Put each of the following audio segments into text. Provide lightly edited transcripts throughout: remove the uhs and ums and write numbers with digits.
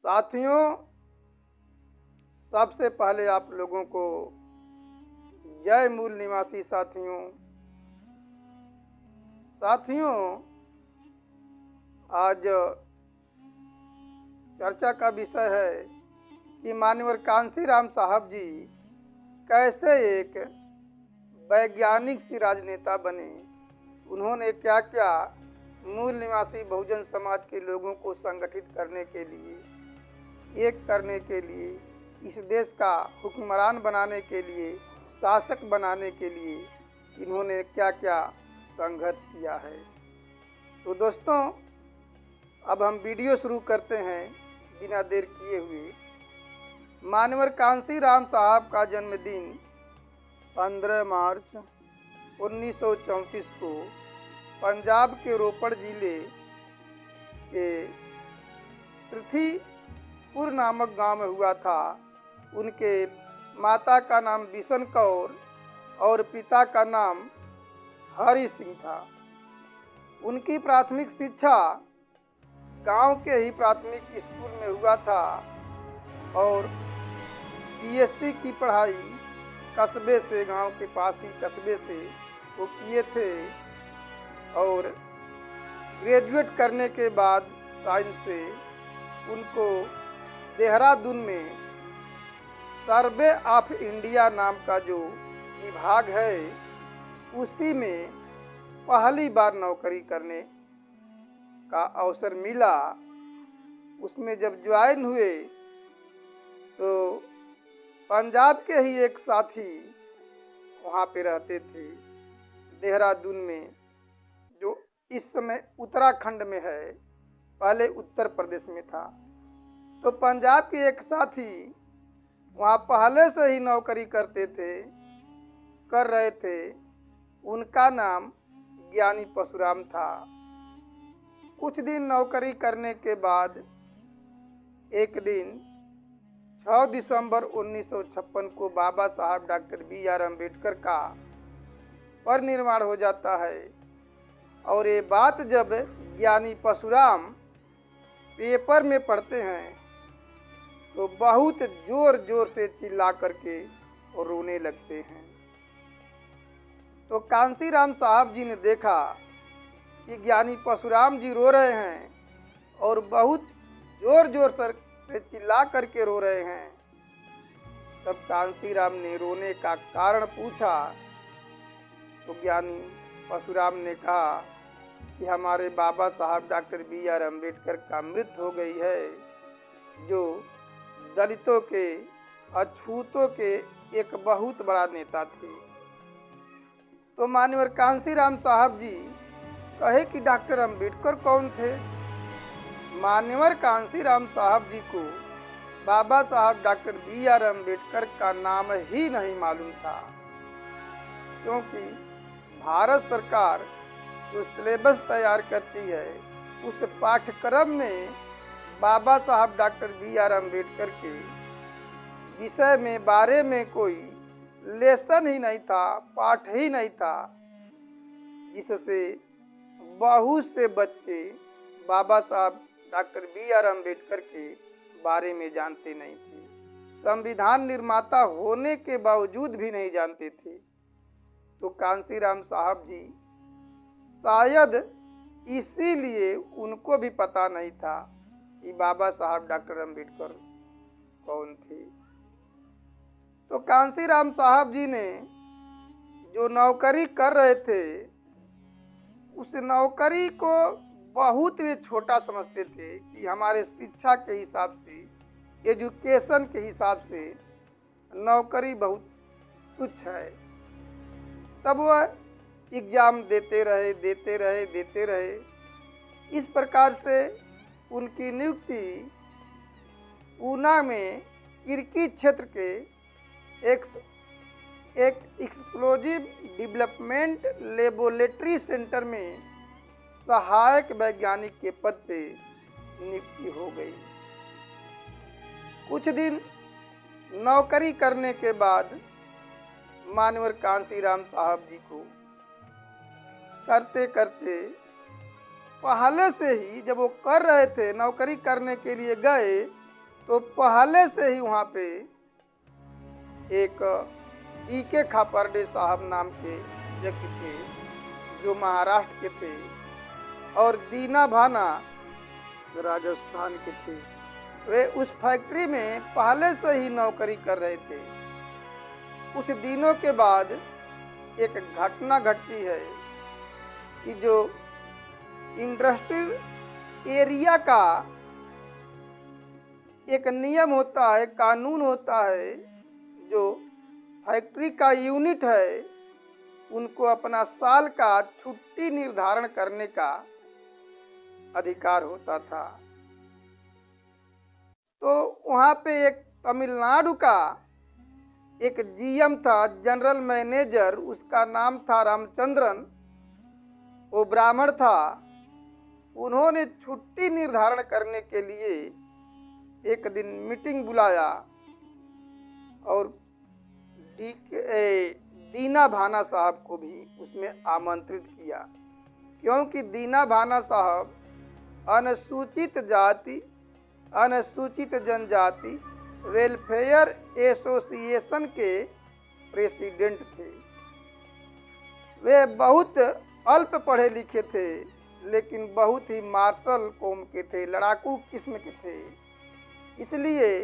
साथियों, सबसे पहले आप लोगों को जय मूल निवासी साथियों। आज चर्चा का विषय है कि मान्यवर कांशीराम साहब जी कैसे एक वैज्ञानिक सी राजनेता बने। उन्होंने क्या क्या मूल निवासी बहुजन समाज के लोगों को संगठित करने के लिए, एक करने के लिए, इस देश का हुक्मरान बनाने के लिए, शासक बनाने के लिए इन्होंने क्या क्या संघर्ष किया है। तो दोस्तों, अब हम वीडियो शुरू करते हैं बिना देर किए हुए। मान्यवर कांशीराम साहब का जन्मदिन 15 मार्च 1934 को पंजाब के रोपड़ जिले के पृथ्वीपुर नामक गांव में हुआ था। उनके माता का नाम बिशन कौर और पिता का नाम हरि सिंह था। उनकी प्राथमिक शिक्षा गांव के ही प्राथमिक स्कूल में हुआ था और बीएससी की पढ़ाई कस्बे से, गांव के पास ही कस्बे से वो किए थे। और ग्रेजुएट करने के बाद साइंस से उनको देहरादून में सर्वे ऑफ इंडिया नाम का जो विभाग है उसी में पहली बार नौकरी करने का अवसर मिला। उसमें जब ज्वाइन हुए तो पंजाब के ही एक साथी वहाँ पे रहते थे देहरादून में, जो इस समय उत्तराखंड में है, पहले उत्तर प्रदेश में था। तो पंजाब के एक साथी वहाँ पहले से ही नौकरी कर रहे थे। उनका नाम ज्ञानी परशुराम था। कुछ दिन नौकरी करने के बाद एक दिन 6 दिसंबर 1956 को बाबा साहब डॉक्टर BR अम्बेडकर का परिनिर्वाण हो जाता है। और ये बात जब ज्ञानी परशुराम पेपर में पढ़ते हैं तो बहुत जोर जोर से चिल्ला करके और रोने लगते हैं। तो कांशीराम साहब जी ने देखा कि ज्ञानी परशुराम जी रो रहे हैं और बहुत जोर जोर से चिल्ला करके रो रहे हैं। तब कांशीराम ने रोने का कारण पूछा तो ज्ञानी परशुराम ने कहा कि हमारे बाबा साहब डॉक्टर BR अम्बेडकर का मृत्यु हो गई है, जो दलितों के, अछूतों के एक बहुत बड़ा नेता थे। तो मान्यवर कांशीराम साहब जी कहे कि डॉक्टर अम्बेडकर कौन थे। मान्यवर कांशीराम साहब जी को बाबा साहब डॉक्टर BR अम्बेडकर का नाम ही नहीं मालूम था, क्योंकि भारत सरकार जो सिलेबस तैयार करती है उस पाठ्यक्रम में बाबा साहब डॉक्टर BR अम्बेडकर के विषय में बारे में कोई लेसन ही नहीं था, पाठ ही नहीं था, जिससे बहुत से बच्चे बाबा साहब डॉक्टर BR अम्बेडकर के बारे में जानते नहीं थे। संविधान निर्माता होने के बावजूद भी नहीं जानते थे। तो कांशीराम साहब जी शायद इसीलिए उनको भी पता नहीं था कि बाबा साहब डॉक्टर अम्बेडकर कौन थे। तो कांशीराम साहब जी ने जो नौकरी कर रहे थे उस नौकरी को बहुत वे छोटा समझते थे कि हमारे शिक्षा के हिसाब से, एजुकेशन के हिसाब से नौकरी बहुत तुच्छ है। तब वह एग्ज़ाम देते रहे। इस प्रकार से उनकी नियुक्ति ऊना में किरकी क्षेत्र के एक एक्सप्लोजिव डेवलपमेंट लेबोरेटरी सेंटर में सहायक वैज्ञानिक के पद पे नियुक्ति हो गई। कुछ दिन नौकरी करने के बाद मानवर कांसीराम साहब जी को करते करते पहले से ही जब वो कर रहे थे, नौकरी करने के लिए गए, तो पहले से ही वहाँ पे एक डीके खापर्डे साहब नाम के व्यक्ति थे जो महाराष्ट्र के थे, और दीना भाना जो राजस्थान के थे। वे उस फैक्ट्री में पहले से ही नौकरी कर रहे थे। कुछ दिनों के बाद एक घटना घटती है कि जो इंडस्ट्रियल एरिया का एक नियम होता है, कानून होता है, जो फैक्ट्री का यूनिट है उनको अपना साल का छुट्टी निर्धारण करने का अधिकार होता था। तो वहाँ पे एक तमिलनाडु का एक जीएम था, जनरल मैनेजर, उसका नाम था रामचंद्रन। वो ब्राह्मण था। उन्होंने छुट्टी निर्धारण करने के लिए एक दिन मीटिंग बुलाया और दीना भाना साहब को भी उसमें आमंत्रित किया, क्योंकि दीना भाना साहब अनुसूचित जाति अनुसूचित जनजाति वेलफेयर एसोसिएशन के प्रेसिडेंट थे। वे बहुत अल्प पढ़े लिखे थे, लेकिन बहुत ही मार्शल कौम के थे, लड़ाकू किस्म के थे। इसलिए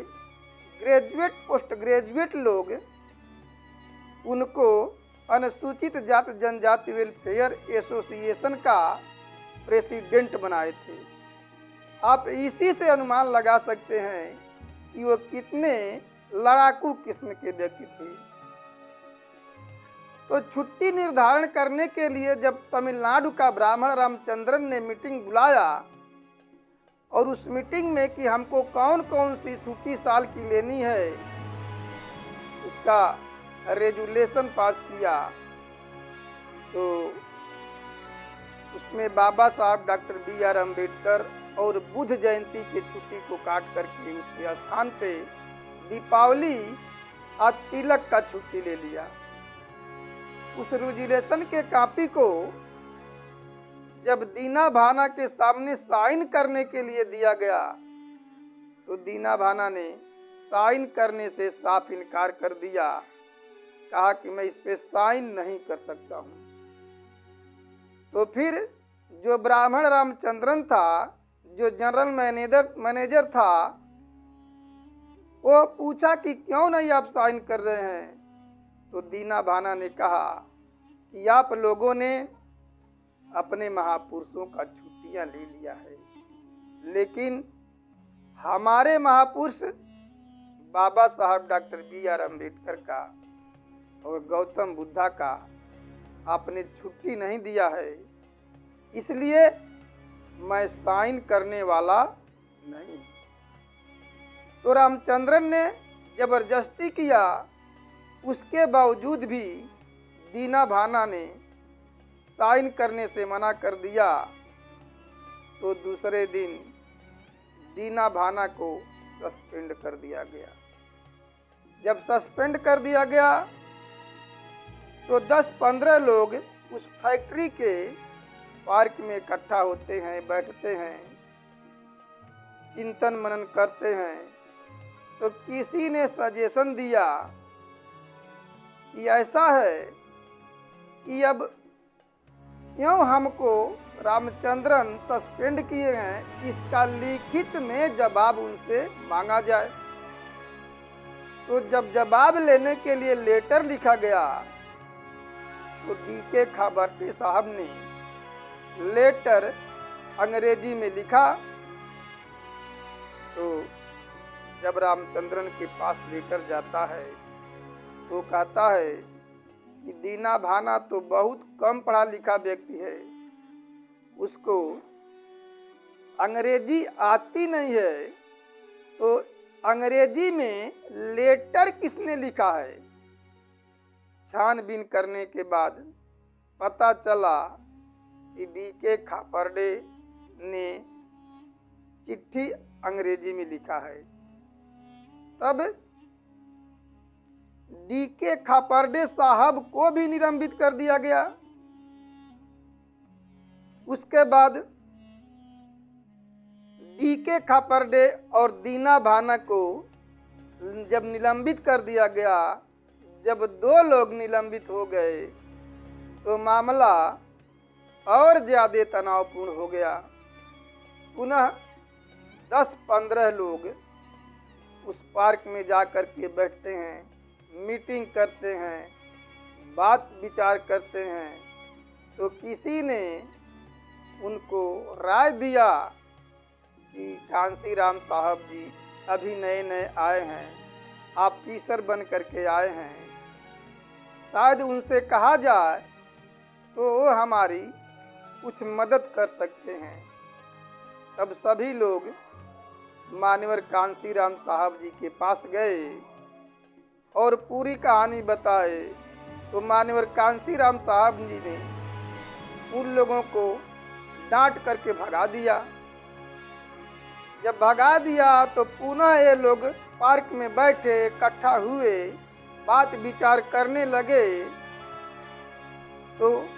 ग्रेजुएट पोस्ट ग्रेजुएट लोग उनको अनुसूचित जाति जनजाति वेलफेयर एसोसिएशन का प्रेसिडेंट बनाए थे। आप इसी से अनुमान लगा सकते हैं कि वो कितने लड़ाकू किस्म के व्यक्ति थे। तो छुट्टी निर्धारण करने के लिए जब तमिलनाडु का ब्राह्मण रामचंद्रन ने मीटिंग बुलाया और उस मीटिंग में कि हमको कौन कौन सी छुट्टी साल की लेनी है उसका रेजुलेशन पास किया, तो उसमें बाबा साहब डॉक्टर BR अम्बेडकर और बुद्ध जयंती की छुट्टी को काट करके उसके स्थान पे दीपावली और तिलक का छुट्टी ले लिया। उस रेजुलेशन के कॉपी को जब दीना भाना के सामने साइन करने के लिए दिया गया, तो दीना भाना ने साइन करने से साफ इनकार कर दिया, कहा कि मैं इस पे साइन नहीं कर सकता हूँ। तो फिर जो ब्राह्मण रामचंद्रन था, जो जनरल मैनेजर था, वो पूछा कि क्यों नहीं आप साइन कर रहे हैं। तो दीना भाना ने कहा कि आप लोगों ने अपने महापुरुषों का छुट्टियां ले लिया है, लेकिन हमारे महापुरुष बाबा साहब डॉक्टर BR अम्बेडकर का और गौतम बुद्धा का आपने छुट्टी नहीं दिया है, इसलिए मैं साइन करने वाला नहीं। तो रामचंद्रन ने जबरदस्ती किया, उसके बावजूद भी दीना भाना ने साइन करने से मना कर दिया। तो दूसरे दिन दीना भाना को सस्पेंड कर दिया गया। जब सस्पेंड कर दिया गया तो 10-15 लोग उस फैक्ट्री के पार्क में इकट्ठा होते हैं, बैठते हैं, चिंतन मनन करते हैं। तो किसी ने सजेशन दिया कि ऐसा है कि अब क्यों हमको रामचंद्रन सस्पेंड किए हैं, इसका लिखित में जवाब उनसे मांगा जाए। तो जब जवाब लेने के लिए लेटर लिखा गया, तो डीके खापर्डे साहब ने लेटर अंग्रेजी में लिखा। तो जब रामचंद्रन के पास लेटर जाता है तो कहता है कि दीना भाना तो बहुत कम पढ़ा लिखा व्यक्ति है, उसको अंग्रेजी आती नहीं है, तो अंग्रेजी में लेटर किसने लिखा है। छानबीन करने के बाद पता चला कि डीके खापर्डे ने चिट्ठी अंग्रेजी में लिखा है। तब डीके खापर्डे साहब को भी निलंबित कर दिया गया। उसके बाद डीके खापर्डे और दीना भाना को जब निलंबित कर दिया गया, जब दो लोग निलंबित हो गए तो मामला और ज्यादा तनावपूर्ण हो गया। पुनः 10-15 लोग उस पार्क में जाकर के बैठते हैं, मीटिंग करते हैं, बात विचार करते हैं। तो किसी ने उनको राय दिया कि कांसीराम साहब जी अभी नए नए आए हैं, आप टीचर बन करके आए हैं, शायद उनसे कहा जाए तो वो हमारी कुछ मदद कर सकते हैं। तब सभी लोग मान्यवर कांसीराम साहब जी के पास गए और पूरी कहानी बताए। तो मान्यवर कांसीराम साहब जी ने उन लोगों को डांट करके भगा दिया। जब भगा दिया तो पुनः ये लोग पार्क में बैठे इकट्ठा हुए, बात विचार करने लगे। तो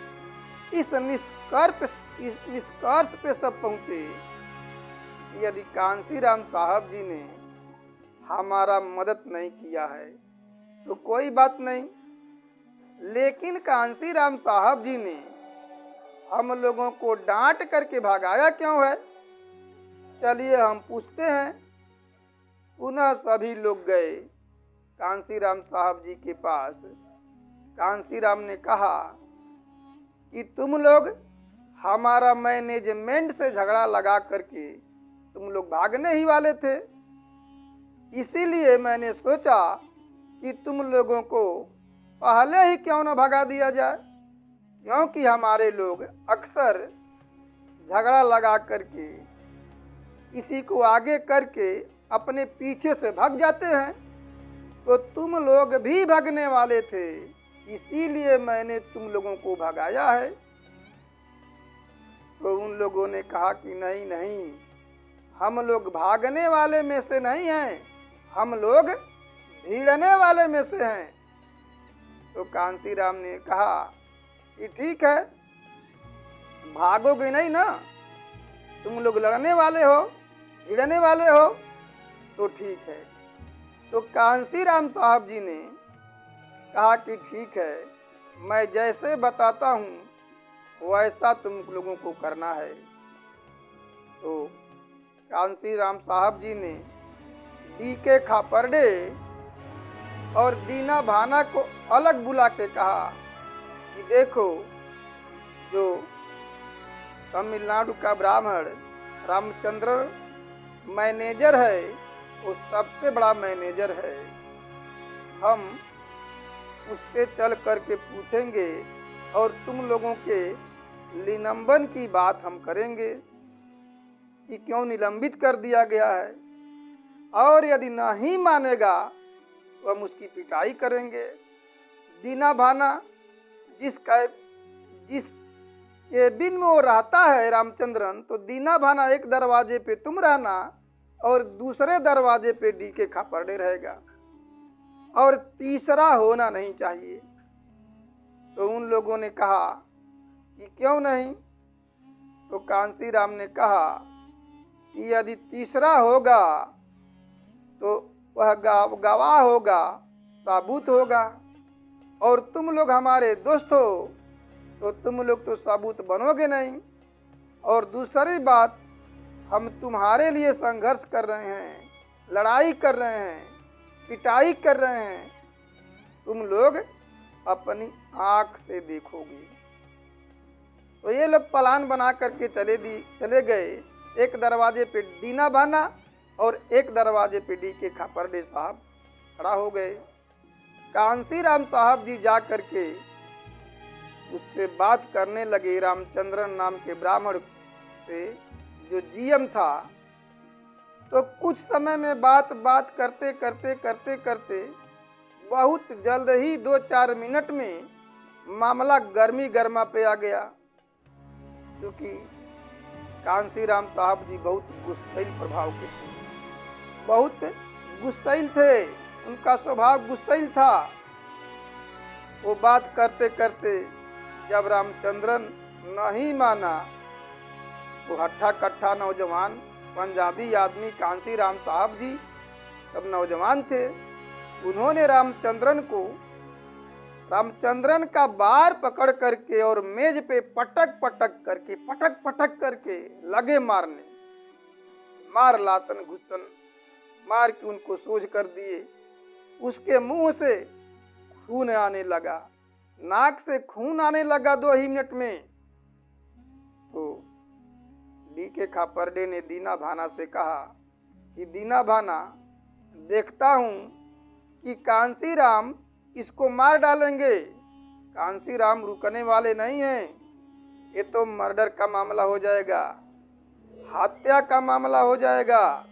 इस निष्कर्ष पे सब पहुंचे कि यदि कांसीराम साहब जी ने हमारा मदद नहीं किया है तो कोई बात नहीं, लेकिन कांसीराम साहब जी ने हम लोगों को डांट करके भगाया क्यों है, चलिए हम पूछते हैं। पुनः सभी लोग गए कांसीराम साहब जी के पास। कांसीराम ने कहा कि तुम लोग हमारा मैनेजमेंट से झगड़ा लगा करके तुम लोग भागने ही वाले थे, इसीलिए मैंने सोचा कि तुम लोगों को पहले ही क्यों न भगा दिया जाए, क्योंकि हमारे लोग अक्सर झगड़ा लगा करके किसी को आगे करके अपने पीछे से भाग जाते हैं। तो तुम लोग भी भागने वाले थे, इसीलिए मैंने तुम लोगों को भगाया है। तो उन लोगों ने कहा कि नहीं नहीं, हम लोग भागने वाले में से नहीं हैं, हम लोग भिड़ने वाले में से हैं। तो कांसीराम ने कहा कि ठीक है, भागोगे नहीं ना, तुम लोग लड़ने वाले हो, भिड़ने वाले हो, तो ठीक है। तो कांसीराम साहब जी ने कहा कि ठीक है, मैं जैसे बताता हूँ वैसा तुम लोगों को करना है। तो कांसीराम साहब जी ने डीके खापर्डे और दीना भाना को अलग बुला के कहा कि देखो, जो तमिलनाडु का ब्राह्मण रामचंद्र मैनेजर है, वो सबसे बड़ा मैनेजर है, हम उससे चल करके पूछेंगे और तुम लोगों के निलंबन की बात हम करेंगे कि क्यों निलंबित कर दिया गया है, और यदि नहीं मानेगा तो हम उसकी पिटाई करेंगे। दीना भाना जिस केबिन में वो रहता है रामचंद्रन, तो दीना भाना एक दरवाजे पे तुम रहना और दूसरे दरवाजे पे डीके खापर्डे रहेगा, और तीसरा होना नहीं चाहिए। तो उन लोगों ने कहा कि क्यों नहीं। तो कांसीराम ने कहा कि यदि तीसरा होगा तो वह गवाह होगा, साबुत होगा, और तुम लोग हमारे दोस्त हो तो तुम लोग तो साबुत बनोगे नहीं। और दूसरी बात, हम तुम्हारे लिए संघर्ष कर रहे हैं, लड़ाई कर रहे हैं, पिटाई कर रहे हैं, तुम लोग अपनी आंख से देखोगे। तो ये लोग प्लान बना करके चले गए। एक दरवाजे पे दीना भाना और एक दरवाजे पे डीके खापर्डे साहब खड़ा हो गए। कांसीराम साहब जी जा करके उससे बात करने लगे, रामचंद्रन नाम के ब्राह्मण से, जो जीएम था। तो कुछ समय में बात करते करते बहुत जल्द ही 2-4 मिनट में मामला गर्मी गर्मा पे आ गया, क्योंकि कांसीराम साहब जी बहुत गुस्सैल प्रभाव के थे, बहुत गुस्सैल थे, उनका स्वभाव गुस्सैल था। वो बात करते करते जब रामचंद्रन नहीं माना, वो हट्ठा कट्ठा नौजवान पंजाबी आदमी कांसी राम साहब जी तब नौजवान थे, उन्होंने रामचंद्रन का बार पकड़ करके और मेज पे पटक पटक करके लगे मारने। मार लातन घुसन मार के उनको सोझ कर दिए। उसके मुंह से खून आने लगा, नाक से खून आने लगा 2 ही मिनट में। तो डी.के. खापर्डे ने दीना भाना से कहा कि दीना भाना, देखता हूं कि कांसीराम इसको मार डालेंगे। कांसीराम रुकने वाले नहीं हैं, ये तो मर्डर का मामला हो जाएगा, हत्या का मामला हो जाएगा।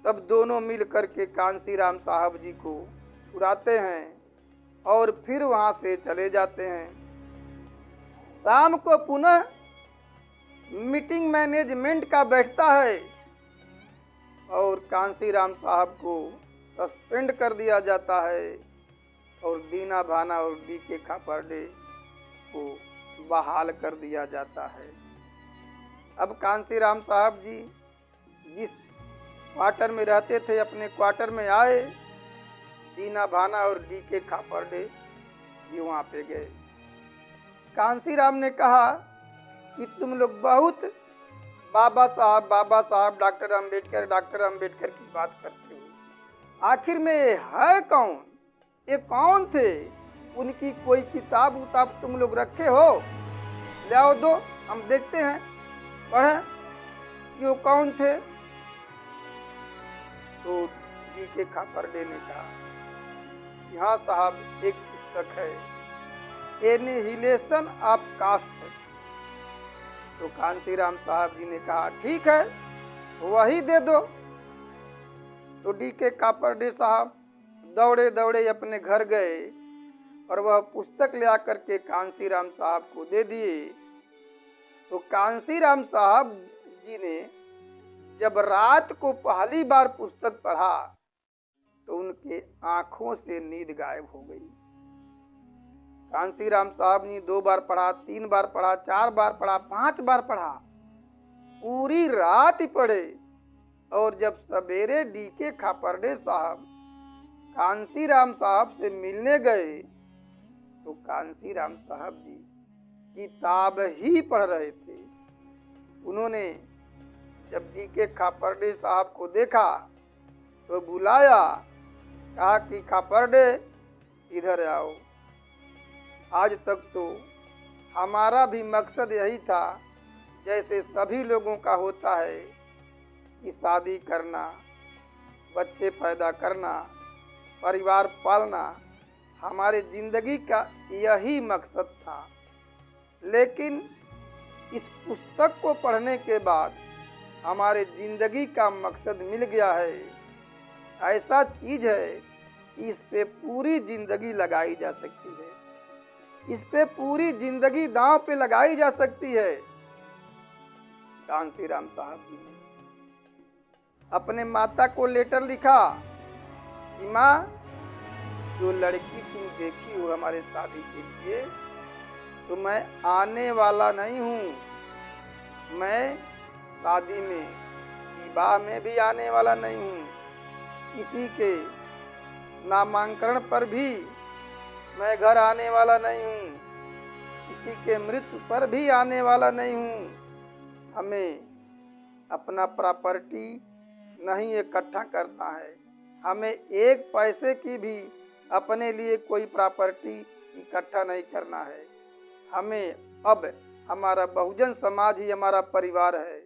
तब दोनों मिल करके कांसीराम साहब जी को छुड़ाते हैं और फिर वहां से चले जाते हैं। शाम को पुनः मीटिंग मैनेजमेंट का बैठता है और कांसीराम साहब को सस्पेंड कर दिया जाता है और दीना भाना और डी.के. खापर्डे को बहाल कर दिया जाता है। अब कांसीराम साहब जी जिस क्वार्टर में रहते थे, अपने क्वार्टर में आए। दीना भाना और डी.के. खापर्डे भी वहाँ पे गए। कांसीराम ने कहा कि तुम लोग बहुत बाबा साहब डॉक्टर अंबेडकर की बात करते हो, आखिर में ये है कौन, ये कौन थे? उनकी कोई किताब उताब तुम लोग रखे हो? ले आओ, दो, हम देखते हैं, पढ़ें कि वो कौन थे। तो डी.के. खापर्डे ने कहा, यहाँ साहब एक पुस्तक है, एनिहिलेशन ऑफ कास्ट। तो कांसीराम साहब जी ने कहा, ठीक है, वही दे दो। तो डी.के. खापर्डे साहब दौड़े दौड़े अपने घर गए और वह पुस्तक ले आकर के कांसीराम साहब को दे दिए। तो कांसीराम साहब जी ने जब रात को पहली बार पुस्तक पढ़ा तो उनके आंखों से नींद गायब हो गई। कांसीराम साहब ने 2 बार पढ़ा, 3 बार पढ़ा, 4 बार पढ़ा, 5 बार पढ़ा, पूरी रात ही पढ़े। और जब सवेरे डी.के. खापर्डे साहब कांसीराम साहब से मिलने गए तो कांसीराम साहब जी किताब ही पढ़ रहे थे। उन्होंने जब डी.के. खापर्डे साहब को देखा तो बुलाया, कहा कि खापर्डे इधर आओ। आज तक तो हमारा भी मकसद यही था, जैसे सभी लोगों का होता है कि शादी करना, बच्चे पैदा करना, परिवार पालना, हमारे जिंदगी का यही मकसद था। लेकिन इस पुस्तक को पढ़ने के बाद हमारे जिंदगी का मकसद मिल गया है। ऐसा चीज है कि इस पे पूरी जिंदगी लगाई जा सकती है, इस पे पूरी जिंदगी दांव पे लगाई जा सकती है। कांसीराम साहब जी ने अपने माता को लेटर लिखा कि माँ, जो लड़की तुम देखी हो हमारे शादी के लिए, तो मैं आने वाला नहीं हूँ, मैं शादी में, विवाह में भी आने वाला नहीं हूँ, किसी के नामांकन पर भी मैं घर आने वाला नहीं हूँ, किसी के मृत्यु पर भी आने वाला नहीं हूँ। हमें अपना प्रॉपर्टी नहीं इकट्ठा करना है, हमें एक पैसे की भी अपने लिए कोई प्रॉपर्टी इकट्ठा नहीं करना है। हमें अब हमारा बहुजन समाज ही हमारा परिवार है।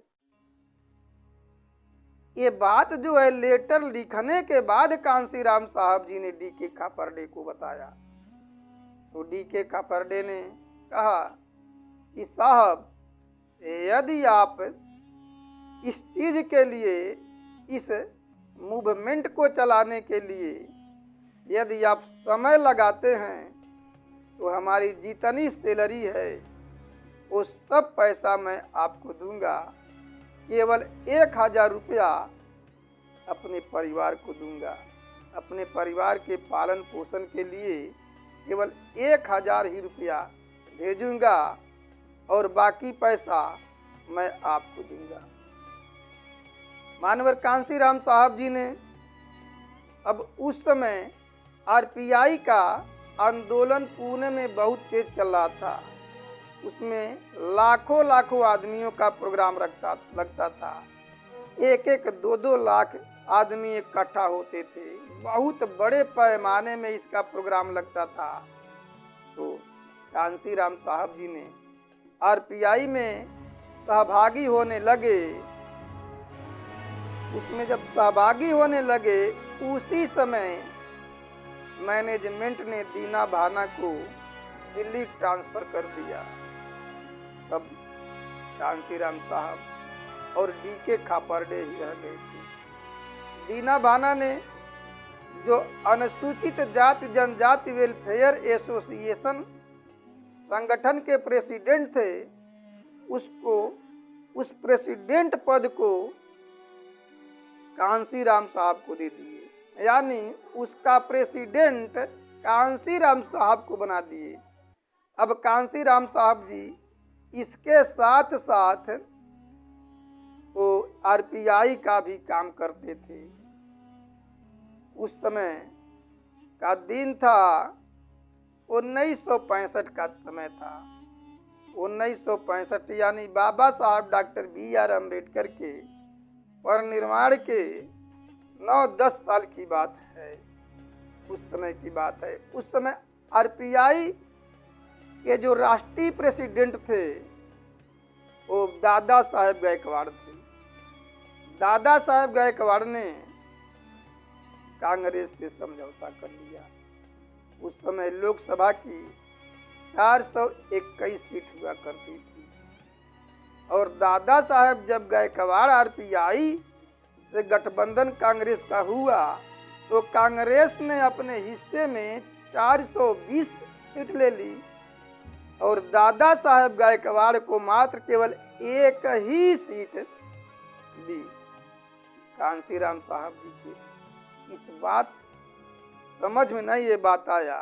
ये बात जो है लेटर लिखने के बाद कांसीराम साहब जी ने डी.के. खापर्डे को बताया। तो डी.के. खापर्डे ने कहा कि साहब, यदि आप इस चीज के लिए, इस मूवमेंट को चलाने के लिए यदि आप समय लगाते हैं तो हमारी जितनी सैलरी है वो सब पैसा मैं आपको दूंगा, केवल 1000 रुपया अपने परिवार को दूंगा। अपने परिवार के पालन पोषण के लिए केवल 1000 ही रुपया भेजूंगा और बाकी पैसा मैं आपको दूंगा। मानवर कांसीराम साहब जी ने, अब उस समय आरपीआई का आंदोलन पुणे में बहुत तेज चल रहा था, उसमें लाखों लाखों आदमियों का प्रोग्राम लगता था, एक एक 2-2 लाख आदमी इकट्ठा होते थे, बहुत बड़े पैमाने में इसका प्रोग्राम लगता था। तो कांसीराम साहब जी ने आरपीआई में सहभागी होने लगे। उसमें जब सहभागी होने लगे उसी समय मैनेजमेंट ने दीना भाना को दिल्ली ट्रांसफर कर दिया। तब कांसीराम साहब और डीके खापर्डे ही रह गए थे। दीना भाना ने, जो अनुसूचित जाति जनजाति वेलफेयर एसोसिएशन संगठन के प्रेसिडेंट थे, उसको उस प्रेसिडेंट पद को कांसीराम साहब को दे दिए, यानी उसका प्रेसिडेंट कांसीराम साहब को बना दिए। अब कांसीराम साहब जी इसके साथ साथ वो आरपीआई का भी काम करते थे। उस समय का दिन था 1965 का समय था। 1965 यानी बाबा साहब डॉक्टर BR अम्बेडकर के परिनिर्वाण के 9-10 साल की बात है, उस समय की बात है। उस समय आरपीआई के जो राष्ट्रीय प्रेसिडेंट थे वो दादा साहेब गायकवाड़ थे। दादा साहेब गायकवाड़ ने कांग्रेस से समझौता कर लिया। उस समय लोकसभा की 421 सीट हुआ करती थी और दादा साहेब जब गायकवाड़ आरपीआई से गठबंधन कांग्रेस का हुआ तो कांग्रेस ने अपने हिस्से में 420 सीट ले ली और दादा साहेब गायकवाड़ को मात्र केवल 1 ही सीट दी। कांसीराम साहब जी के इस बात समझ में नहीं ये बात आया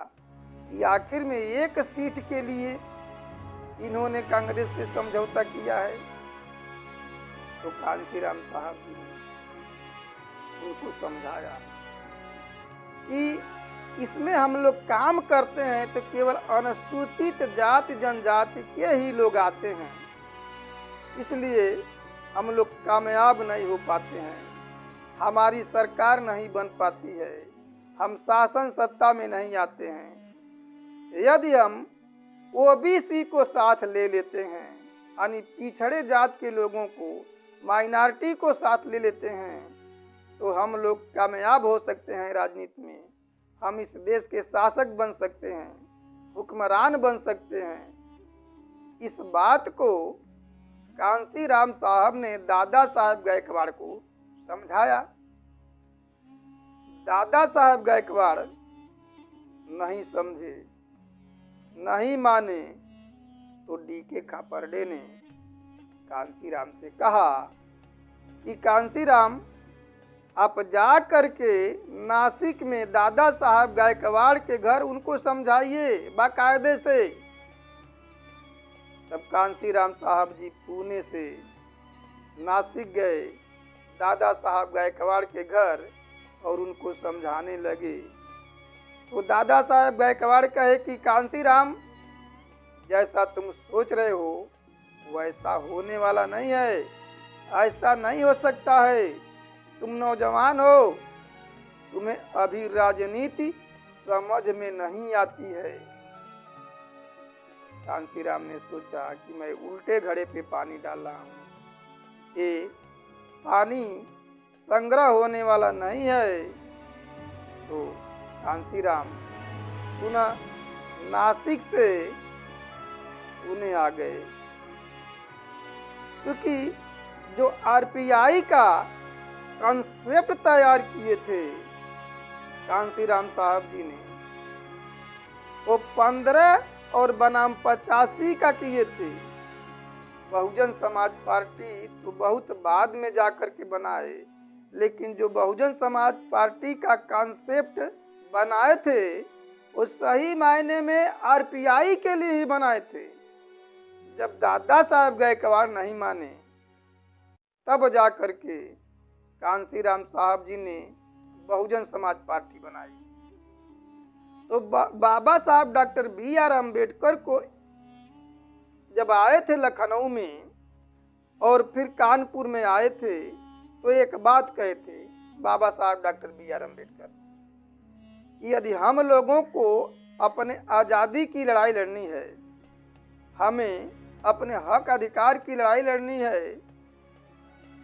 कि आखिर में 1 सीट के लिए इन्होंने कांग्रेस से समझौता किया है। तो कांसीराम साहब जी ने उनको समझाया कि इसमें हम लोग काम करते हैं तो केवल अनुसूचित जाति जनजाति के ही लोग आते हैं, इसलिए हम लोग कामयाब नहीं हो पाते हैं, हमारी सरकार नहीं बन पाती है, हम शासन सत्ता में नहीं आते हैं। यदि हम ओबीसी को साथ ले लेते हैं, यानी पिछड़े जात के लोगों को, माइनॉरिटी को साथ ले लेते हैं, तो हम लोग कामयाब हो सकते हैं राजनीति में, हम इस देश के शासक बन सकते हैं, हुक्मरान बन सकते हैं। इस बात को कांसीराम साहब ने दादा साहेब गायकवाड़ को समझाया। दादा साहेब गायकवाड़ नहीं समझे, नहीं माने, तो डीके खापर्डे ने कांसीराम से कहा कि कांसीराम आप जा करके नासिक में दादा साहब गायकवाड़ के घर उनको समझाइए बाकायदे से। तब कांसीराम साहब जी पुणे से नासिक गए दादा साहब गायकवाड़ के घर और उनको समझाने लगे। तो दादा साहब गायकवाड़ कहे कि कांसीराम, जैसा तुम सोच रहे हो वैसा होने वाला नहीं है, ऐसा नहीं हो सकता है, तुम नौजवान हो, तुम्हें अभी राजनीति समझ में नहीं आती है। कांसीराम ने सोचा कि मैं उल्टे घड़े पे पानी डाल रहा हूँ, ये पानी संग्रह होने वाला नहीं है। तो कांसीराम पुनः नासिक से पुणे आ गए, क्योंकि जो आरपीआई का कॉन्सेप्ट तैयार किए थे कांसीराम साहब जी ने, वो 15 और बनाम 85 का किए थे। बहुजन समाज पार्टी तो बहुत बाद में जाकर के बनाए, लेकिन जो बहुजन समाज पार्टी का कॉन्सेप्ट बनाए थे वो सही मायने में आरपीआई के लिए ही बनाए थे। जब दादा साहब गायकवाड़ नहीं माने तब जा करके कांसीराम साहब जी ने बहुजन समाज पार्टी बनाई। तो बाबा साहब डॉक्टर BR अम्बेडकर को जब आए थे लखनऊ में और फिर कानपुर में आए थे तो एक बात कहे थे बाबा साहब डॉक्टर BR अम्बेडकर कि यदि हम लोगों को अपने आज़ादी की लड़ाई लड़नी है, हमें अपने हक अधिकार की लड़ाई लड़नी है,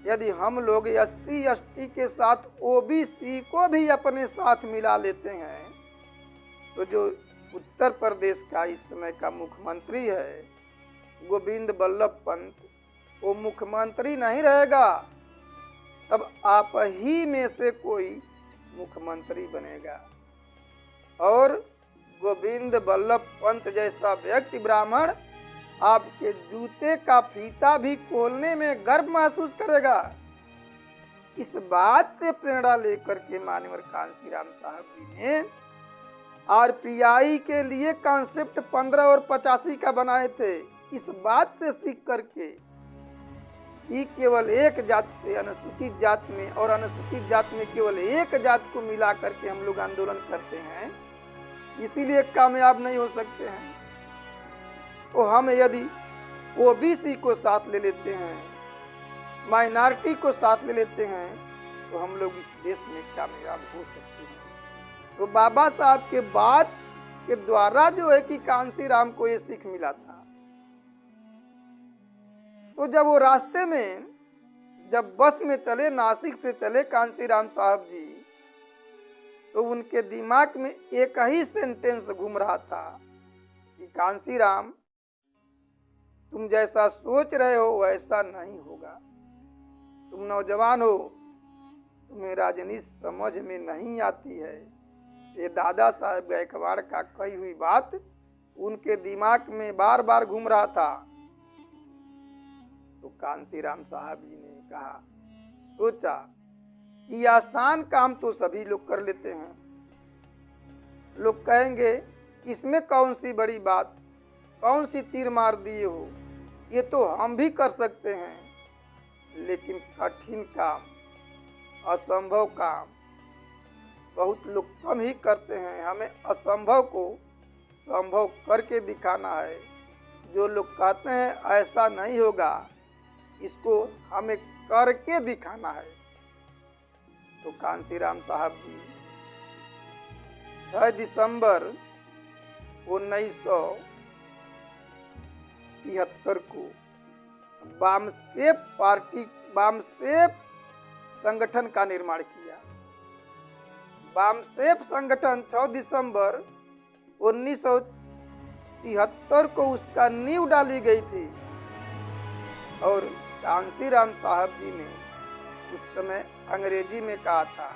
यदि हम लोग SC ST के साथ OBC को भी अपने साथ मिला लेते हैं तो जो उत्तर प्रदेश का इस समय का मुख्यमंत्री है गोविंद बल्लभ पंत, वो मुख्यमंत्री नहीं रहेगा, तब आप ही में से कोई मुख्यमंत्री बनेगा। और गोविंद बल्लभ पंत जैसा व्यक्ति ब्राह्मण आपके जूते का फीता भी खोलने में गर्व महसूस करेगा। इस बात से प्रेरणा लेकर के माननीय कांसीराम साहब जी ने आरपीआई के लिए कॉन्सेप्ट 15 और 85 का बनाए थे। इस बात से सीख करके कि केवल एक जात से अनुसूचित जात में और अनुसूचित जात में केवल एक जात को मिला करके हम लोग आंदोलन करते हैं, इसीलिए कामयाब नहीं हो सकते हैं। तो हम यदि OBC को साथ ले लेते हैं, माइनॉरिटी को साथ ले लेते हैं, तो हम लोग इस देश में कामयाब हो सकते हैं। तो बाबा साहब के बात के द्वारा जो है कि कांसीराम को ये सीख मिला था। तो जब वो रास्ते में जब बस में चले, नासिक से चले कांसीराम साहब जी, तो उनके दिमाग में एक ही सेंटेंस घूम रहा था कि कांसीराम, तुम जैसा सोच रहे हो वैसा नहीं होगा। तुम नौजवान हो, तुम्हें राजनीति समझ में नहीं आती है। ये दादा साहब गायकवाड़ का कही हुई बात उनके दिमाग में बार बार घूम रहा था। तो कांसीराम साहब जी ने कहा, सोचा कि आसान काम तो सभी लोग कर लेते हैं, लोग कहेंगे इसमें कौन सी बड़ी बात, कौन सी तीर मार दिए हो, ये तो हम भी कर सकते हैं। लेकिन कठिन काम, असंभव काम बहुत लोग कम ही करते हैं। हमें असंभव को संभव करके दिखाना है। जो लोग कहते हैं ऐसा नहीं होगा, इसको हमें करके दिखाना है। तो कांसीराम साहब जी 6 दिसंबर 1973 को बामसेफ संगठन का निर्माण किया। बामसेफ संगठन 6 दिसंबर 1973 को उसका नींव डाली गई थी। और कांसीराम साहब जी ने उस समय अंग्रेजी में कहा था,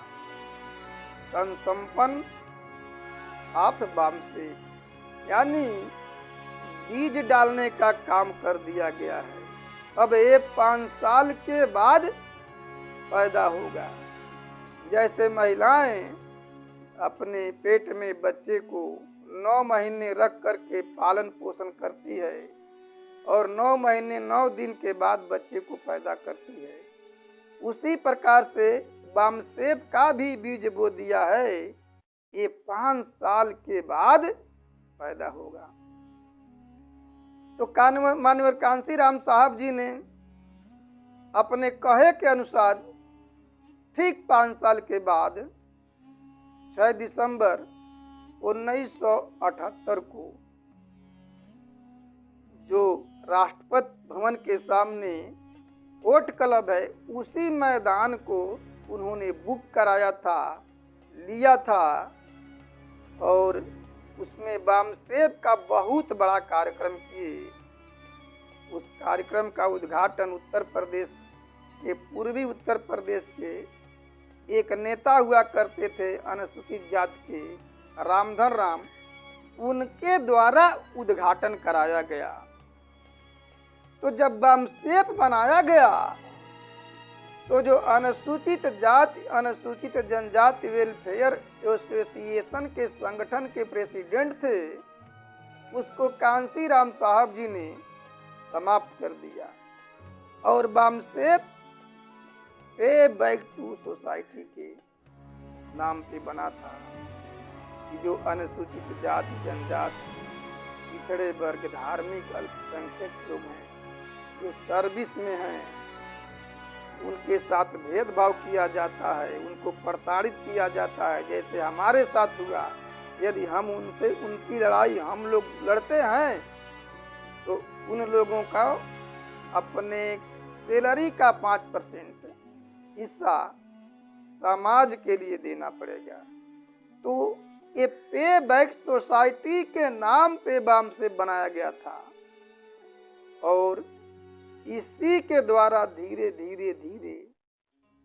कंसम्पन ऑफ बामसेफ, यानी बीज डालने का काम कर दिया गया है। अब ये 5 साल के बाद पैदा होगा। जैसे महिलाएं अपने पेट में बच्चे को 9 महीने रख करके पालन पोषण करती है और 9 महीने 9 दिन के बाद बच्चे को पैदा करती है, उसी प्रकार से बामसेफ का भी बीज बो दिया है। ये 5 साल के बाद पैदा होगा। तो माननीय कांसीराम साहब जी ने अपने कहे के अनुसार ठीक 5 साल के बाद 6 दिसंबर 1978 को जो राष्ट्रपति भवन के सामने वोट क्लब है, उसी मैदान को उन्होंने बुक कराया था, लिया था। और उसमें बामसेफ का बहुत बड़ा कार्यक्रम किए। उस कार्यक्रम का उद्घाटन उत्तर प्रदेश के पूर्वी उत्तर प्रदेश के एक नेता हुआ करते थे अनुसूचित जाति के, रामधन राम, उनके द्वारा उद्घाटन कराया गया। तो जब बामसेफ बनाया गया तो जो अनुसूचित जाति अनुसूचित जनजाति वेलफेयर एसोसिएशन के संगठन के प्रेसिडेंट थे, उसको कांसीराम साहब जी ने समाप्त कर दिया और बामसेफ पे बैक टू सोसाइटी के नाम पे बना था कि जो अनुसूचित जाति जनजाति पिछड़े वर्ग धार्मिक अल्पसंख्यक लोग हैं, जो सर्विस में हैं, उनके साथ भेदभाव किया जाता है, उनको प्रताड़ित किया जाता है, जैसे हमारे साथ हुआ। यदि हम उनसे उनकी लड़ाई हम लोग लड़ते हैं तो उन लोगों का अपने सैलरी का 5% हिस्सा समाज के लिए देना पड़ेगा। तो ये पे बैक सोसाइटी के नाम पे बामसेफ बनाया गया था और इसी के द्वारा धीरे धीरे धीरे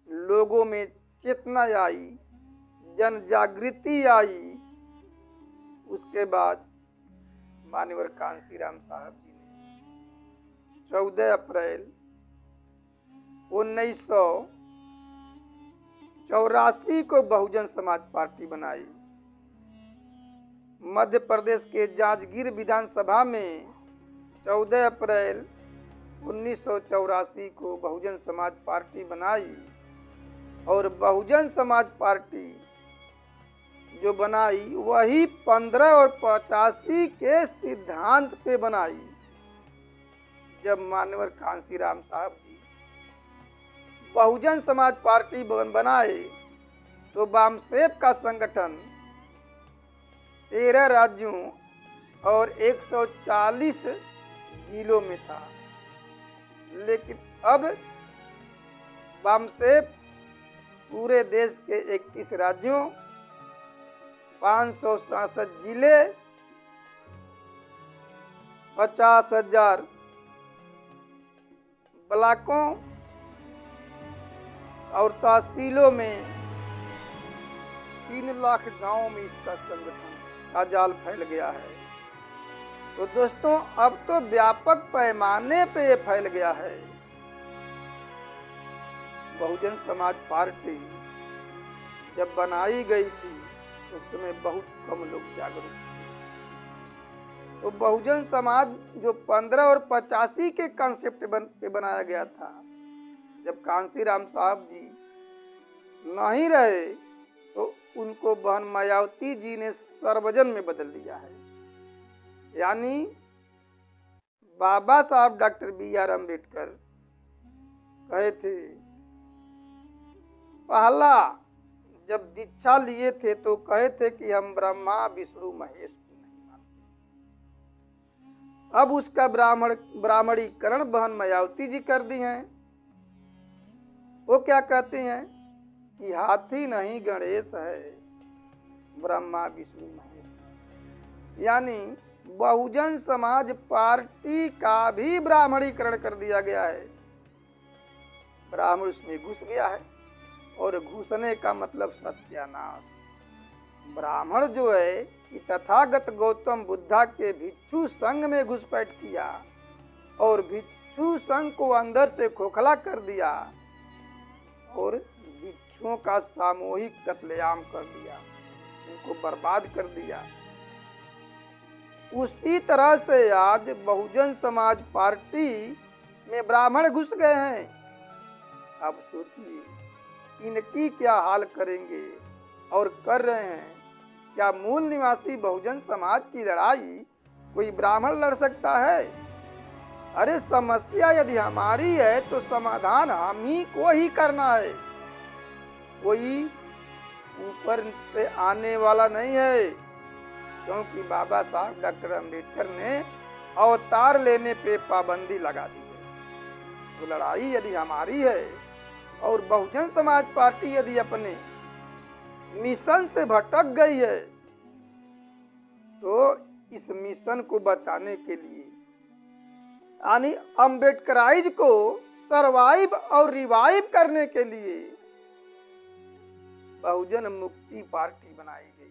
लोगों में चेतना आई, जन जागृति आई। उसके बाद माननीय कांसीराम साहब जी ने 14 अप्रैल 1984 को बहुजन समाज पार्टी बनाई। मध्य प्रदेश के जांजगीर विधानसभा में 14 अप्रैल 1984 को बहुजन समाज पार्टी बनाई और बहुजन समाज पार्टी जो बनाई वही 15 और 85 के सिद्धांत पे बनाई। जब माननीय कांसीराम साहब जी बहुजन समाज पार्टी बनाए तो बामसेफ का संगठन 13 राज्यों और 140 जिलों में था, लेकिन अब बामसेफ पूरे देश के 21 राज्यों 567 जिले 50,000 ब्लॉकों और तहसीलों में 3 लाख गांवों में इसका संगठन का जाल फैल गया है। तो दोस्तों अब तो व्यापक पैमाने पे ये फैल गया है। बहुजन समाज पार्टी जब बनाई गई थी उस समय बहुत कम लोग जागरूक थे। तो बहुजन समाज जो 15 और 85 के कॉन्सेप्ट पे बनाया गया था, जब कांसीराम साहब जी नहीं रहे तो उनको बहन मायावती जी ने सर्वजन में बदल दिया है। यानी बाबा साहब डॉक्टर B.R. अम्बेडकर कहे थे, पहला जब दीक्षा लिए थे तो कहे थे कि हम ब्रह्मा विष्णु महेश को नहीं मानते। अब उसका ब्राह्मणीकरण बहन मायावती जी कर दी हैं। वो क्या कहते हैं कि हाथी नहीं गणेश है, ब्रह्मा विष्णु महेश। यानी बहुजन समाज पार्टी का भी ब्राह्मणीकरण कर दिया गया है। ब्राह्मण उसमें घुस गया है और घुसने का मतलब सत्यानाश। ब्राह्मण जो है कि तथागत गौतम बुद्धा के भिक्षु संघ में घुसपैठ किया और भिक्षु संघ को अंदर से खोखला कर दिया और भिक्षुओं का सामूहिक कत्लेआम कर दिया, उनको बर्बाद कर दिया। उसी तरह से आज बहुजन समाज पार्टी में ब्राह्मण घुस गए हैं। अब सोचिए इनकी क्या हाल करेंगे और कर रहे हैं। क्या मूल निवासी बहुजन समाज की लड़ाई कोई ब्राह्मण लड़ सकता है? अरे समस्या यदि हमारी है तो समाधान हम ही को ही करना है, कोई ऊपर से आने वाला नहीं है। क्योंकि बाबा साहब डॉक्टर अम्बेडकर ने अवतार लेने पे पाबंदी लगा दी है। तो लड़ाई यदि हमारी है और बहुजन समाज पार्टी यदि अपने मिशन से भटक गई है तो इस मिशन को बचाने के लिए यानी अम्बेडकराइज को सरवाइव और रिवाइव करने के लिए बहुजन मुक्ति पार्टी बनाई गई है।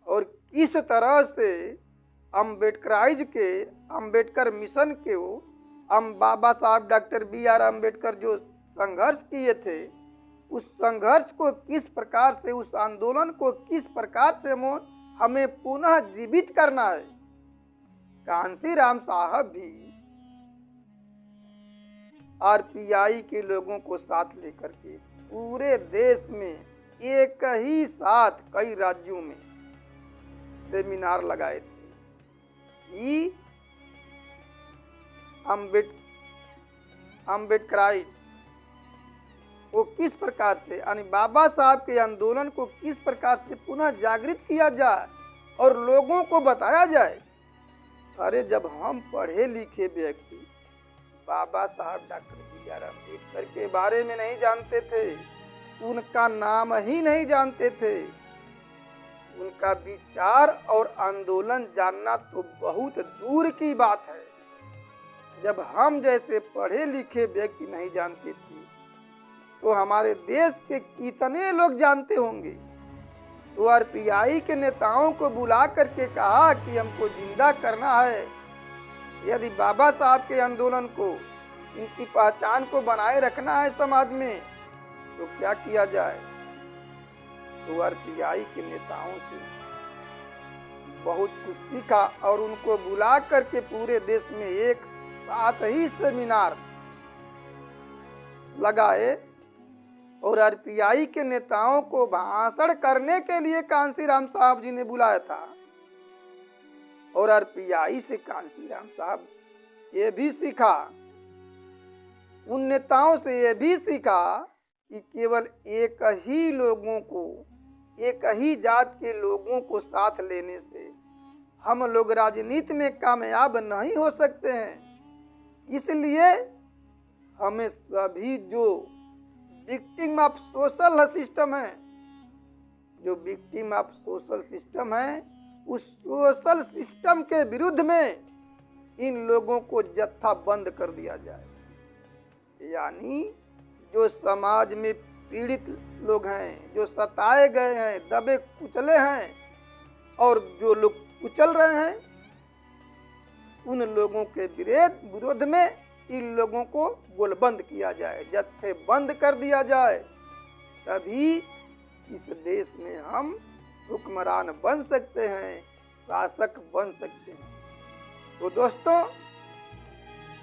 और किस तरह से अम्बेडकराइज के अम्बेडकर मिशन के बाबा साहब डॉक्टर B.R. अम्बेडकर जो संघर्ष किए थे, उस संघर्ष को किस प्रकार से, उस आंदोलन को किस प्रकार से हमें पुनः जीवित करना है। कांसीराम साहब भी आरपीआई के लोगों को साथ लेकर के पूरे देश में एक ही साथ कई राज्यों में सेमिनार लगाए थे कि अम्बेडकराइट वो किस प्रकार से, यानी बाबा साहब के आंदोलन को किस प्रकार से पुनः जागृत किया जाए और लोगों को बताया जाए। अरे जब हम पढ़े लिखे व्यक्ति बाबा साहब डॉक्टर बी.आर. अम्बेडकर के बारे में नहीं जानते थे, उनका नाम ही नहीं जानते थे, उनका विचार और आंदोलन जानना तो बहुत दूर की बात है। जब हम जैसे पढ़े लिखे व्यक्ति नहीं जानते थे तो हमारे देश के कितने लोग जानते होंगे। तो आरपीआई के नेताओं को बुला करके कहा कि हमको जिंदा करना है, यदि बाबा साहब के आंदोलन को, इनकी पहचान को बनाए रखना है समाज में, तो क्या किया जाए। तो आरपीआई के नेताओं से बहुत कुछ सीखा और उनको बुला करके पूरे देश में एक साथ ही सेमिनार लगाए और आरपीआई के नेताओं को भाषण करने के लिए कांसीराम साहब जी ने बुलाया था। और आरपीआई से कांसीराम साहब ये भी सीखा, उन नेताओं से ये भी सीखा कि केवल एक ही लोगों को, एक ही जात के लोगों को साथ लेने से हम लोग राजनीति में कामयाब नहीं हो सकते हैं। इसलिए हमें सभी जो विक्टिम ऑफ सोशल सिस्टम है, जो विक्टिम ऑफ सोशल सिस्टम है, उस सोशल सिस्टम के विरुद्ध में इन लोगों को जत्थाबंद कर दिया जाए। यानी जो समाज में पीड़ित लोग हैं, जो सताए गए हैं, दबे कुचले हैं और जो लोग कुचल रहे हैं, उन लोगों के विरोध में इन लोगों को गोलबंद किया जाए, जत्थे बंद कर दिया जाए। तभी इस देश में हम हुक्मरान बन सकते हैं, शासक बन सकते हैं। तो दोस्तों,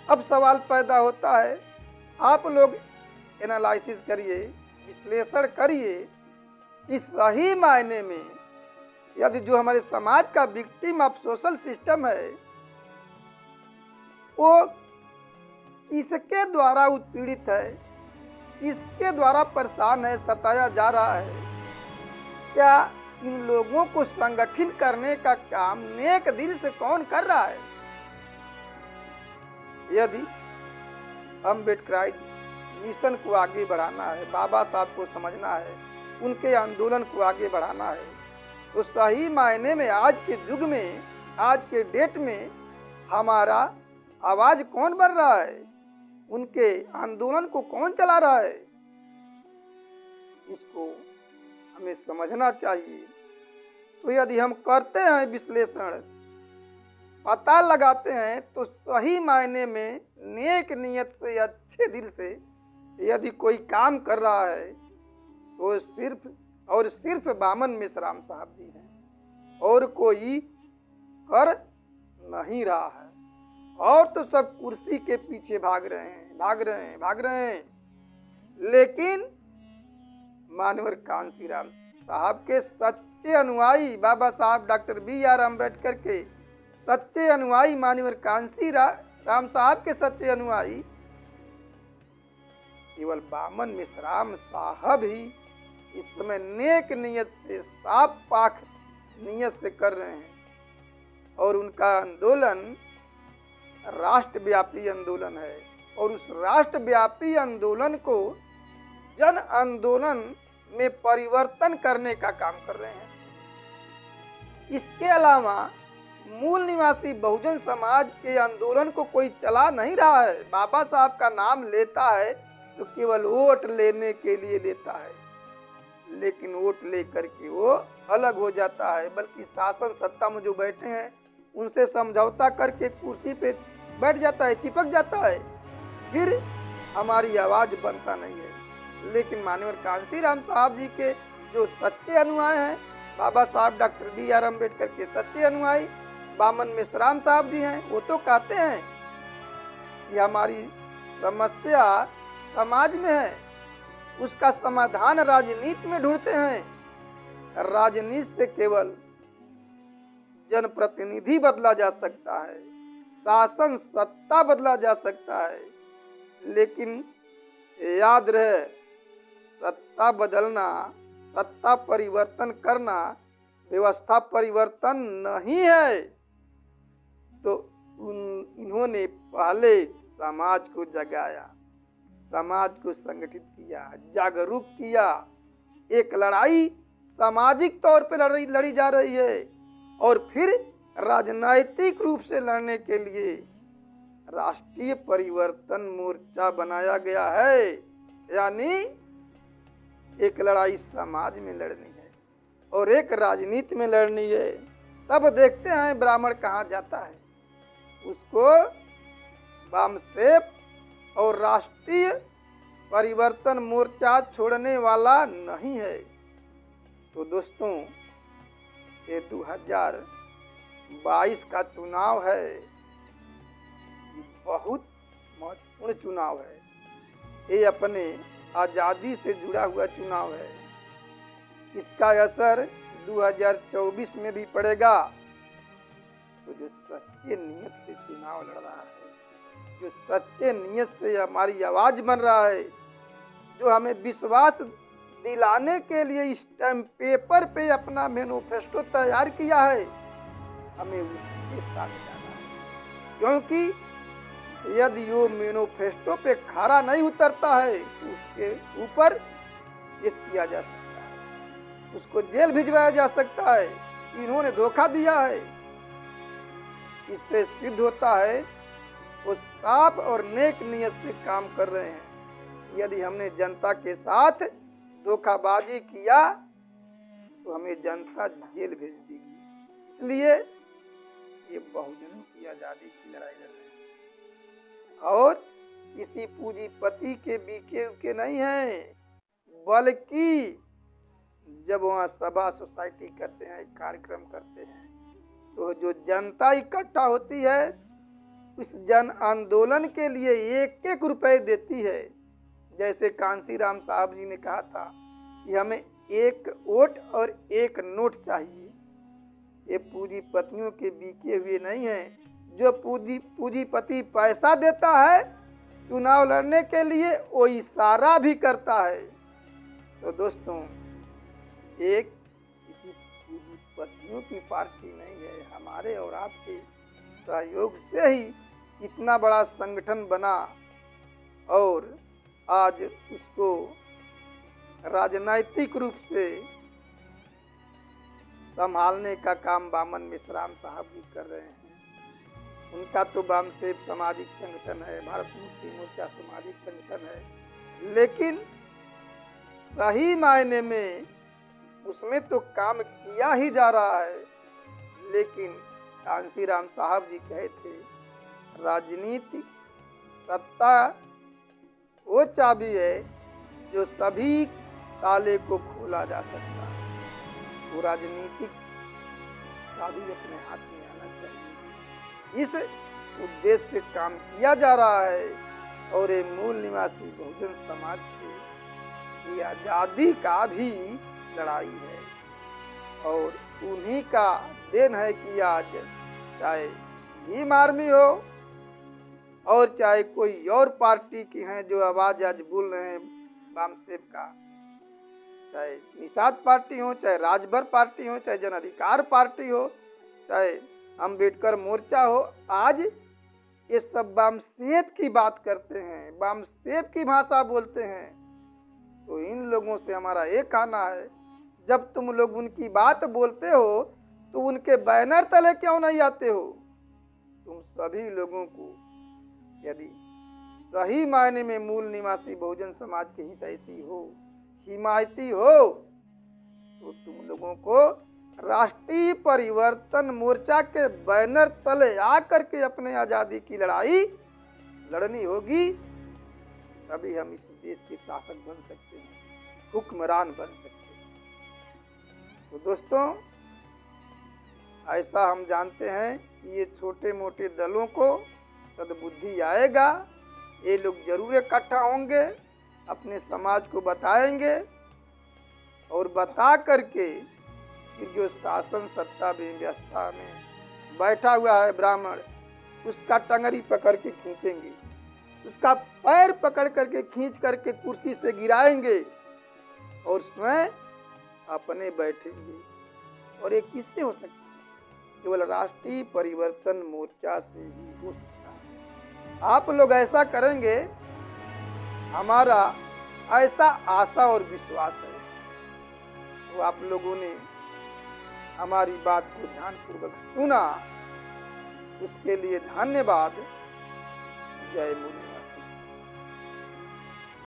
अब सवाल पैदा होता है, आप लोग एनालिसिस करिए, विश्लेषण करिए कि सही मायने में यदि जो हमारे समाज का विक्टिम ऑफ सोशल सिस्टम है वो किसके द्वारा उत्पीड़ित है, किसके द्वारा परेशान है, सताया जा रहा है। क्या इन लोगों को संगठित करने का काम नेक दिल से कौन कर रहा है। यदि अम्बेडकराइट मिशन को आगे बढ़ाना है, बाबा साहब को समझना है, उनके आंदोलन को आगे बढ़ाना है, तो सही मायने में आज के युग में, आज के डेट में हमारा आवाज कौन बढ़ रहा है, उनके आंदोलन को कौन चला रहा है, इसको हमें समझना चाहिए। तो यदि हम करते हैं विश्लेषण, पता लगाते हैं, तो सही मायने में नेक नियत से, अच्छे दिल से यदि कोई काम कर रहा है तो सिर्फ और सिर्फ बामन मेश्राम साहब जी हैं, और कोई कर नहीं रहा है। और तो सब कुर्सी के पीछे भाग रहे हैं। लेकिन मानवर कांसीराम साहब के सच्चे अनुयायी, बाबा साहब डॉक्टर बी.आर. अम्बेडकर के सच्चे अनुयायी, मानवर कांसीराम साहब के सच्चे अनुयायी केवल बामन मेश्राम साहब ही इस समय नेक नियत से, साफ पाक नियत से कर रहे हैं। और उनका आंदोलन राष्ट्रव्यापी आंदोलन है, और उस राष्ट्रव्यापी आंदोलन को जन आंदोलन में परिवर्तन करने का काम कर रहे हैं। इसके अलावा मूल निवासी बहुजन समाज के आंदोलन को कोई चला नहीं रहा है। बाबा साहब का नाम लेता है तो केवल वोट लेने के लिए लेता है, लेकिन वोट लेकर के वो अलग हो जाता है, बल्कि शासन सत्ता में जो बैठे हैं उनसे समझौता करके कुर्सी पे बैठ जाता है, चिपक जाता है। फिर हमारी आवाज बनता नहीं है। लेकिन माननीय कांशीराम साहब जी के जो सच्चे अनुयायी हैं, बाबा साहब डॉक्टर B.R. अम्बेडकर के सच्चे अनुयायी बामन मिश्राम साहब जी हैं, वो तो कहते हैं कि हमारी समस्या समाज में है, उसका समाधान राजनीति में ढूंढते हैं। राजनीति से केवल जनप्रतिनिधि बदला जा सकता है, शासन सत्ता बदला जा सकता है, लेकिन याद रहे सत्ता बदलना, सत्ता परिवर्तन करना व्यवस्था परिवर्तन नहीं है। तो इन्होंने पहले समाज को जगाया, समाज को संगठित किया, जागरूक किया। एक लड़ाई सामाजिक तौर पर लड़ी जा रही है और फिर राजनीतिक रूप से लड़ने के लिए राष्ट्रीय परिवर्तन मोर्चा बनाया गया है। यानी एक लड़ाई समाज में लड़नी है और एक राजनीति में लड़नी है। तब देखते हैं ब्राह्मण कहाँ जाता है, उसको वामसेप और राष्ट्रीय परिवर्तन मोर्चा छोड़ने वाला नहीं है। तो दोस्तों, ये 2022 का चुनाव है, बहुत महत्वपूर्ण चुनाव है। ये अपने आज़ादी से जुड़ा हुआ चुनाव है। इसका असर 2024 में भी पड़ेगा। तो जो सच्चे नियत से चुनाव लड़ रहा है, जो सच्चे नियत से हमारी आवाज बन रहा है, जो हमें विश्वास दिलाने के लिए स्टैम्प पेपर पे अपना मैनिफेस्टो तैयार किया है, हमें उसके साथ जाना है। क्योंकि यदि वो मैनिफेस्टो पे खरा नहीं उतरता है तो उसके ऊपर केस किया जा सकता है, उसको जेल भिजवाया जा सकता है। इन्होंने धोखा दिया है। इससे सिद्ध होता है वो साफ और नेक नियत से काम कर रहे हैं। यदि हमने जनता के साथ धोखाबाजी किया तो हमें जनता जेल भेज देगी। इसलिए ये बहुजनों की आज़ादी की लड़ाई लड़ रहे हैं और किसी पूंजीपति के बीके के नहीं है, बल्कि जब वहाँ सभा सोसाइटी करते हैं, कार्यक्रम करते हैं, तो जो जनता इकट्ठा होती है उस जन आंदोलन के लिए एक एक रुपए देती है। जैसे कांशीराम साहब जी ने कहा था कि हमें एक वोट और एक नोट चाहिए। ये पूंजीपतियों के बीके हुए नहीं है। जो पूंजीपति पैसा देता है चुनाव लड़ने के लिए, वो इशारा भी करता है। तो दोस्तों, एक किसी पूंजीपतियों की पार्टी नहीं है, हमारे और आपके सहयोग से ही इतना बड़ा संगठन बना और आज उसको राजनीतिक रूप से संभालने का काम बामन मिश्राम साहब जी कर रहे हैं। उनका तो वामसेप सामाजिक संगठन है, भारत मुक्ति मोर्चा सामाजिक संगठन है, लेकिन सही मायने में उसमें तो काम किया ही जा रहा है। लेकिन कांशीराम साहब जी कहे थे, राजनीति सत्ता वो चाबी है जो सभी ताले को खोला जा सकता है। वो राजनीतिक चाबी अपने हाथ में आना चाहिए। इस उद्देश्य से काम किया जा रहा है और ये मूल निवासी बहुजन समाज की आज़ादी का भी लड़ाई है और उन्हीं का देन है कि आज चाहे भीम आर्मी हो और चाहे कोई और पार्टी की हैं जो आवाज आज बोल रहे हैं वामसेप का, चाहे निषाद पार्टी हो, चाहे राजभर पार्टी हो, चाहे जन अधिकार पार्टी हो, चाहे अम्बेडकर मोर्चा हो, आज ये सब वामसेप की बात करते हैं, वामसेप की भाषा बोलते हैं। तो इन लोगों से हमारा एक कहना है, जब तुम लोग उनकी बात बोलते हो तो उनके बैनर तले क्यों नहीं आते हो? तुम सभी लोगों को यदि सही मायने में मूल निवासी बहुजन समाज के हितैषी हो, हिमायती हो, तो तुम लोगों को राष्ट्रीय परिवर्तन मोर्चा के बैनर तले आकर के अपने आज़ादी की लड़ाई लड़नी होगी। तभी हम इस देश के शासक बन सकते हैं, हुक्मरान बन सकते हैं। तो दोस्तों, ऐसा हम जानते हैं कि ये छोटे मोटे दलों को सद्बुद्धि आएगा, ये लोग जरूर इकट्ठा होंगे, अपने समाज को बताएंगे और बता करके कि जो शासन सत्ता व्यवस्था में बैठा हुआ है ब्राह्मण, उसका टंगरी पकड़ के खींचेंगे, उसका पैर पकड़ करके खींच करके कुर्सी से गिराएंगे और स्वयं अपने बैठेंगे। और ये किससे हो सकता है? केवल राष्ट्रीय परिवर्तन मोर्चा से ही हो सकता है। आप लोग ऐसा करेंगे, हमारा ऐसा आशा और विश्वास है। तो आप लोगों ने हमारी बात को ध्यानपूर्वक सुना, उसके लिए धन्यवाद। जय मुनि।